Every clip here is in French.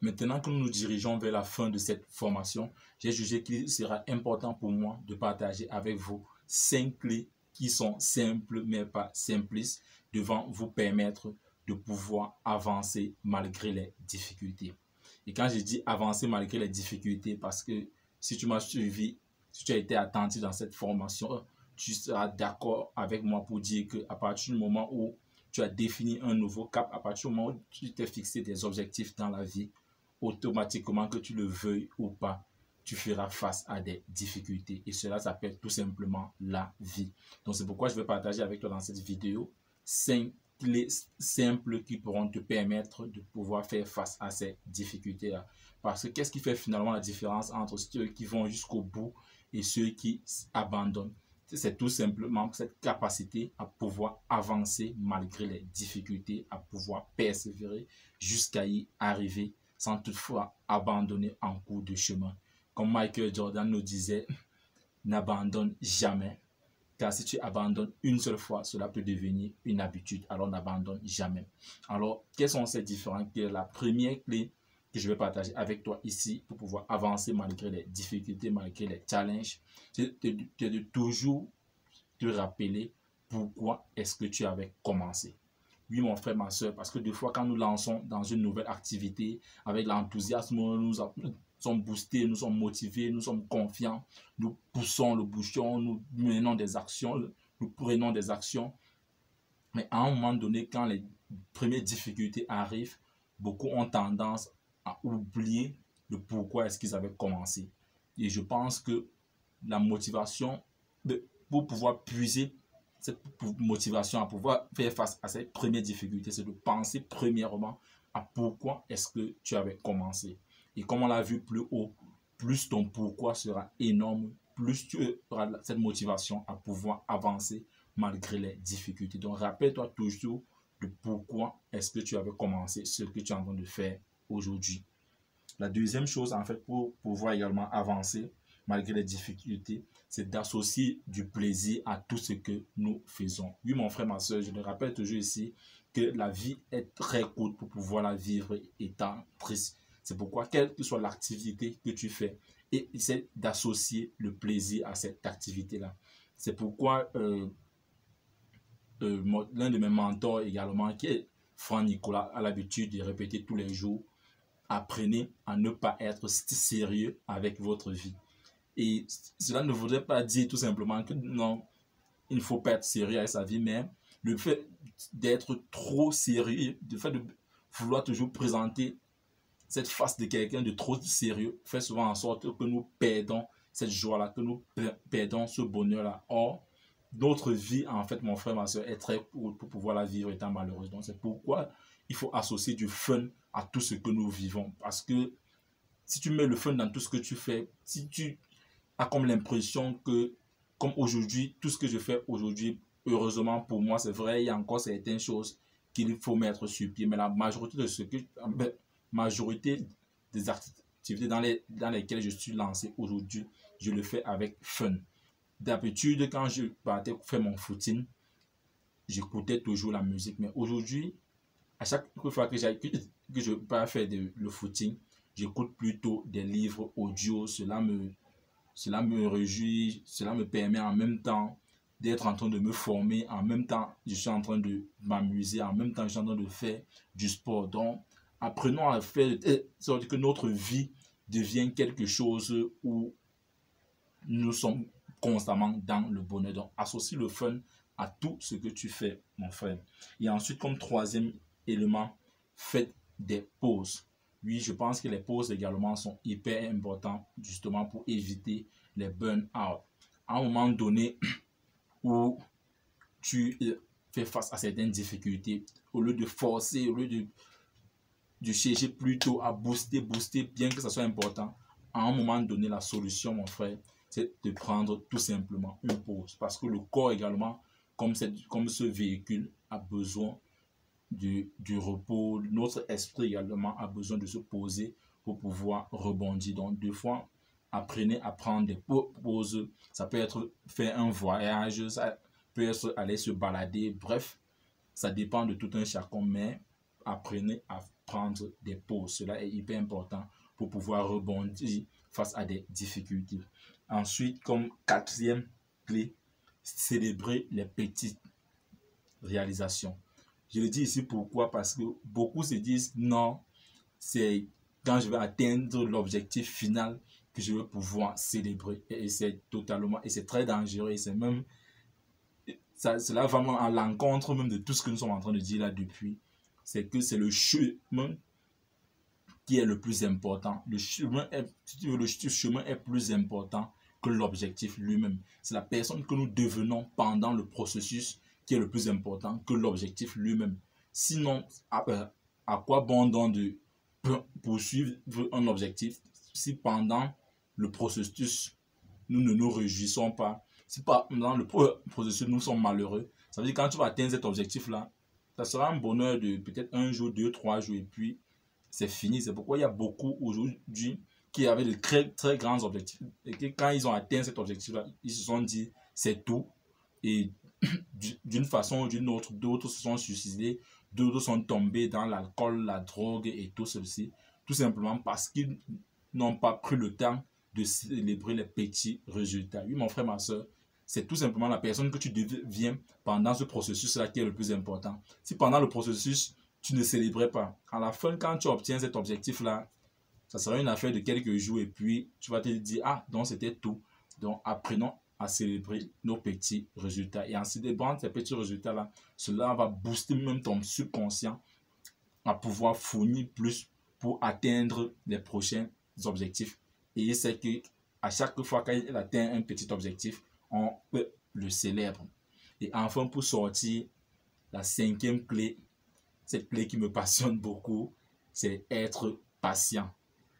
Maintenant que nous nous dirigeons vers la fin de cette formation, j'ai jugé qu'il sera important pour moi de partager avec vous 5 clés qui sont simples mais pas simplistes, devant vous permettre de pouvoir avancer malgré les difficultés. Et quand je dis avancer malgré les difficultés, parce que si tu m'as suivi, si tu as été attentif dans cette formation, tu seras d'accord avec moi pour dire qu'à partir du moment où tu as défini un nouveau cap, à partir du moment où tu t'es fixé des objectifs dans la vie, automatiquement, que tu le veuilles ou pas, tu feras face à des difficultés. Et cela s'appelle tout simplement la vie. Donc c'est pourquoi je vais partager avec toi dans cette vidéo 5 clés simples qui pourront te permettre de pouvoir faire face à ces difficultés-là. Parce que qu'est-ce qui fait finalement la différence entre ceux qui vont jusqu'au bout et ceux qui abandonnent? C'est tout simplement cette capacité à pouvoir avancer malgré les difficultés, à pouvoir persévérer jusqu'à y arriver sans toutefois abandonner en cours de chemin. Comme Michael Jordan nous disait, n'abandonne jamais. Car si tu abandonnes une seule fois, cela peut devenir une habitude. Alors n'abandonne jamais. Alors, quelles sont ces différentes clés? La première clé que je vais partager avec toi ici pour pouvoir avancer malgré les difficultés, malgré les challenges, c'est de toujours te rappeler pourquoi est-ce que tu avais commencé. Oui, mon frère, ma soeur, parce que des fois, quand nous lançons dans une nouvelle activité, avec l'enthousiasme, nous sommes boostés, nous sommes motivés, nous sommes confiants, nous poussons le bouchon, nous menons des actions, nous prenons des actions. Mais à un moment donné, quand les premières difficultés arrivent, beaucoup ont tendance à oublier le pourquoi est-ce qu'ils avaient commencé. Et je pense que la motivation, pour pouvoir puiser cette motivation à pouvoir faire face à cette première difficulté, c'est de penser premièrement à pourquoi est-ce que tu avais commencé. Et comme on l'a vu plus haut, plus ton pourquoi sera énorme, plus tu auras cette motivation à pouvoir avancer malgré les difficultés. Donc rappelle-toi toujours de pourquoi est-ce que tu avais commencé ce que tu es en train de faire aujourd'hui. La deuxième chose, en fait, pour pouvoir également avancer malgré les difficultés, c'est d'associer du plaisir à tout ce que nous faisons. Oui, mon frère, ma soeur, je le rappelle toujours ici que la vie est très courte pour pouvoir la vivre étant triste. C'est pourquoi, quelle que soit l'activité que tu fais, essaie d'associer le plaisir à cette activité-là. C'est pourquoi l'un de mes mentors également, qui est Franck Nicolas, a l'habitude de répéter tous les jours: apprenez à ne pas être sérieux avec votre vie. Et cela ne voudrait pas dire tout simplement que non, il ne faut pas être sérieux avec sa vie, mais le fait d'être trop sérieux, le fait de vouloir toujours présenter cette face de quelqu'un de trop sérieux, fait souvent en sorte que nous perdons cette joie-là, que nous perdons ce bonheur-là. Or, notre vie, en fait, mon frère, ma soeur, est très courte pour pouvoir la vivre étant malheureuse. Donc, c'est pourquoi il faut associer du fun à tout ce que nous vivons. Parce que si tu mets le fun dans tout ce que tu fais, si tu as comme l'impression que, comme aujourd'hui, tout ce que je fais aujourd'hui, heureusement pour moi, c'est vrai, il y a encore certaines choses qu'il faut mettre sur pied, mais la majorité de ce que, majorité des activités dans lesquelles je suis lancé aujourd'hui, je le fais avec fun. D'habitude, quand je partais faire mon footing, j'écoutais toujours la musique, mais aujourd'hui, à chaque fois que je pars faire le footing, j'écoute plutôt des livres audio. Cela me réjouit, cela me permet en même temps d'être en train de me former, en même temps je suis en train de m'amuser, en même temps je suis en train de faire du sport. Donc apprenons à faire sorte que notre vie devienne quelque chose où nous sommes constamment dans le bonheur. Donc associe le fun à tout ce que tu fais, mon frère. Et ensuite, comme troisième élément, faites des pauses. Oui, je pense que les pauses également sont hyper importantes justement pour éviter les burn-out. À un moment donné où tu fais face à certaines difficultés, au lieu de forcer, au lieu de chercher plutôt à booster, bien que ça soit important, à un moment donné, la solution, mon frère, c'est de prendre tout simplement une pause. Parce que le corps également, comme ce véhicule, a besoin du repos. Notre esprit également a besoin de se poser pour pouvoir rebondir. Donc, deux fois, apprenez à prendre des pauses. Ça peut être faire un voyage, ça peut être aller se balader. Bref, ça dépend de tout un chacun, mais apprenez à prendre des pauses. Cela est hyper important pour pouvoir rebondir face à des difficultés. Ensuite, comme quatrième clé, célébrer les petites réalisations. Je le dis ici pourquoi? Parce que beaucoup se disent non, c'est quand je vais atteindre l'objectif final que je vais pouvoir célébrer. Et c'est totalement, et c'est très dangereux, et c'est même, cela va vraiment à l'encontre même de tout ce que nous sommes en train de dire là depuis. C'est que c'est le chemin qui est le plus important. Le chemin est plus important que l'objectif lui-même. C'est la personne que nous devenons pendant le processus qui est le plus important que l'objectif lui-même. Sinon, à quoi bon donc de poursuivre un objectif si pendant le processus nous ne nous réjouissons pas, si pendant le processus nous sommes malheureux? Ça veut dire que quand tu vas atteindre cet objectif-là, ça sera un bonheur de peut-être 1 jour, 2, 3 jours, et puis c'est fini. C'est pourquoi il y a beaucoup aujourd'hui qui avaient de très, très grands objectifs. Et que quand ils ont atteint cet objectif-là, ils se sont dit, c'est tout. Et d'une façon ou d'une autre, d'autres se sont suicidés, d'autres sont tombés dans l'alcool, la drogue et tout ceci. Tout simplement parce qu'ils n'ont pas pris le temps de célébrer les petits résultats. Oui, mon frère, ma soeur, c'est tout simplement la personne que tu deviens pendant ce processus-là qui est le plus important. Si pendant le processus, tu ne célébrais pas, à la fin, quand tu obtiens cet objectif-là, ça sera une affaire de quelques jours et puis tu vas te dire, ah, donc c'était tout. Donc, apprenons à célébrer nos petits résultats. Et en célébrant ces petits résultats-là, cela va booster même ton subconscient à pouvoir fournir plus pour atteindre les prochains objectifs. Et c'est que à chaque fois qu'il atteint un petit objectif, on le célèbre. Et enfin, pour sortir, la 5e clé, cette clé qui me passionne beaucoup, c'est être patient.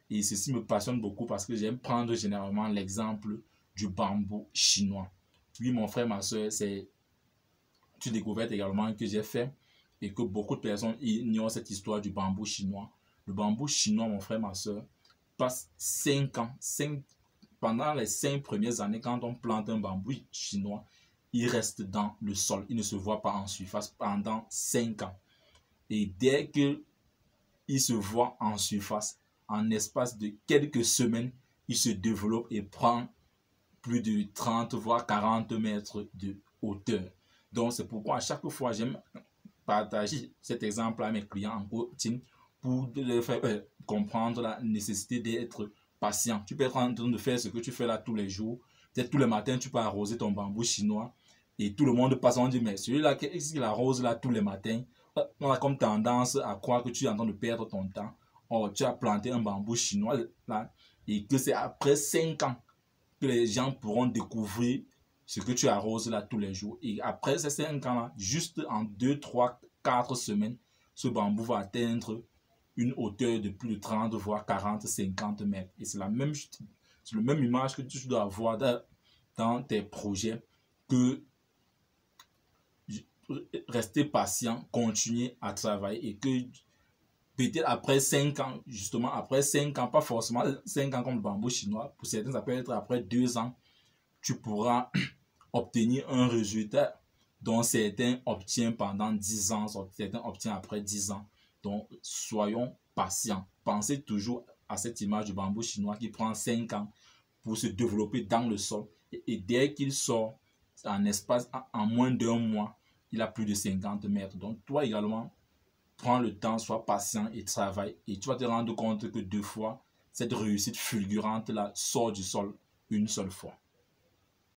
Et ceci me passionne beaucoup parce que j'aime prendre généralement l'exemple du bambou chinois. Oui, mon frère, ma soeur, c'est une découverte également que j'ai fait et que beaucoup de personnes ignorent cette histoire du bambou chinois. Le bambou chinois, mon frère, ma soeur, passe 5 ans, pendant les 5 premières années, quand on plante un bambou chinois, il reste dans le sol, il ne se voit pas en surface pendant 5 ans. Et dès qu'il se voit en surface, en espace de quelques semaines, il se développe et prend plus de 30 voire 40 mètres de hauteur. Donc c'est pourquoi à chaque fois j'aime partager cet exemple à mes clients en coaching pour leur faire comprendre la nécessité d'être patient. Tu peux être en train de faire ce que tu fais là tous les jours. Peut-être tous les matins tu peux arroser ton bambou chinois et tout le monde passe, on dit mais celui-là qui arrose là tous les matins, on a comme tendance à croire que tu es en train de perdre ton temps. Or, tu as planté un bambou chinois là et que c'est après 5 ans que les gens pourront découvrir ce que tu arroses là tous les jours. Et après ces 5 ans là, juste en 2, 3, 4 semaines, ce bambou va atteindre une hauteur de plus de 30 voire 40, 50 mètres. Et c'est la même image que tu dois avoir dans tes projets, que rester patient, continuer à travailler et que peut-être après 5 ans, justement après 5 ans, pas forcément 5 ans comme le bambou chinois, pour certains ça peut être après 2 ans, tu pourras obtenir un résultat dont certains obtiennent pendant 10 ans, certains obtiennent après 10 ans. Donc soyons patients. Pensez toujours à cette image du bambou chinois qui prend 5 ans pour se développer dans le sol. Et dès qu'il sort en espace, en moins d'1 mois, il a plus de 50 mètres. Donc toi également, prends le temps, sois patient et travaille. Et tu vas te rendre compte que 2 fois, cette réussite fulgurante-là sort du sol une seule fois.